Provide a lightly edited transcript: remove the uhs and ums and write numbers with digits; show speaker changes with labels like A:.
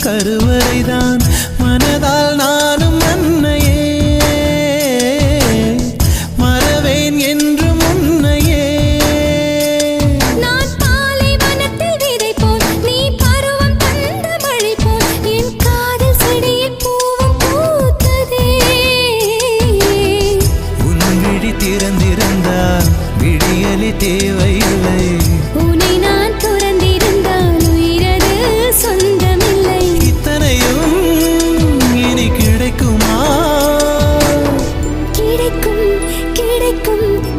A: கருவறைதான் மனதால் நானும் அன்னையே மறவேன் என்று முன்னையே.
B: நான் பாலைவனத்தில் விதை போல் நீ பருவம் தந்த மழை போல் என் காதல் செடியில் பூவும் பூத்ததே.
A: உன் விழி திறந்திருந்தால் விடியலி தேவையில்லை.